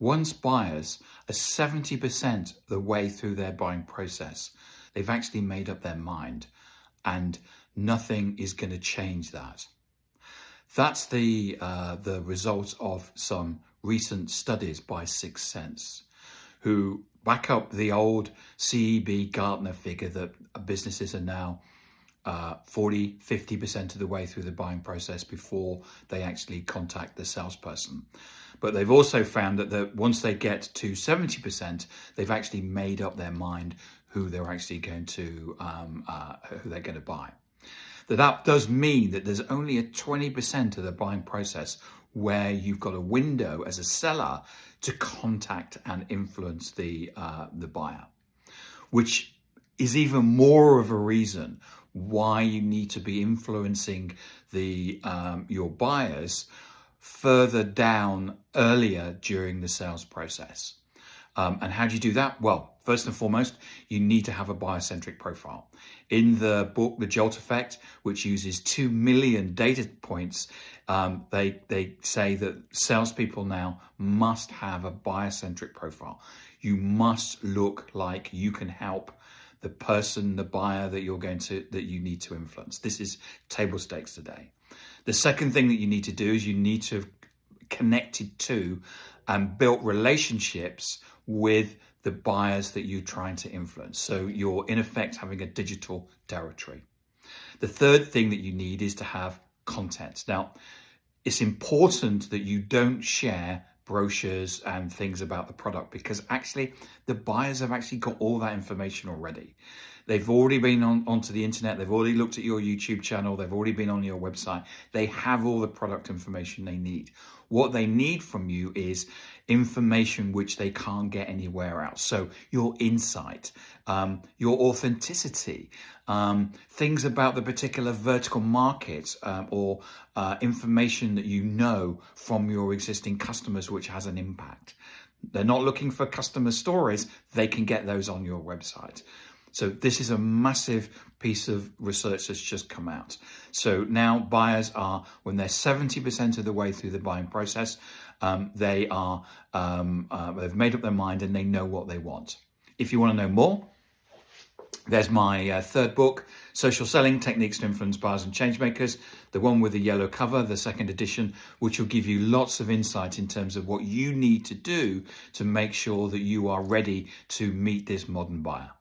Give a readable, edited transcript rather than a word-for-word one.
once buyers are 70% the way through their buying process, they've actually made up their mind, and nothing is going to change that. That's the result of some recent studies by Sixth Sense, who back up the old CEB Gartner figure that businesses are now 40–50% of the way through the buying process before they actually contact the salesperson. But they've also found that once they get to 70%, they've actually made up their mind who they're actually going to who they're going to buy. That does mean that there's only a 20% of the buying process where you've got a window as a seller to contact and influence the buyer, which is even more of a reason why you need to be influencing your buyers further down earlier during the sales process. And how do you do that? Well, first and foremost, you need to have a buyer-centric profile. In the book, The Jolt Effect, which uses 2 million data points, they say that salespeople now must have a buyer-centric profile. You must look like you can help the person, the buyer that you need to influence. This is table stakes today. The second thing that you need to do is you need to have connected to and built relationships with the buyers that you're trying to influence. So you're in effect having a digital territory. The third thing that you need is to have content. Now, it's important that you don't share brochures and things about the product, because actually the buyers have actually got all that information already. They've already been onto the internet. They've already looked at your YouTube channel. They've already been on your website. They have all the product information they need. What they need from you is information which they can't get anywhere else. So your insight, your authenticity, things about the particular vertical market, or information that you know from your existing customers which has an impact. They're not looking for customer stories. They can get those on your website. So this is a massive piece of research that's just come out. So now buyers are, when they're 70% of the way through the buying process, they've made up their mind and they know what they want. If you want to know more, there's my third book, Social Selling Techniques to Influence Buyers and Changemakers, the one with the yellow cover, the second edition, which will give you lots of insight in terms of what you need to do to make sure that you are ready to meet this modern buyer.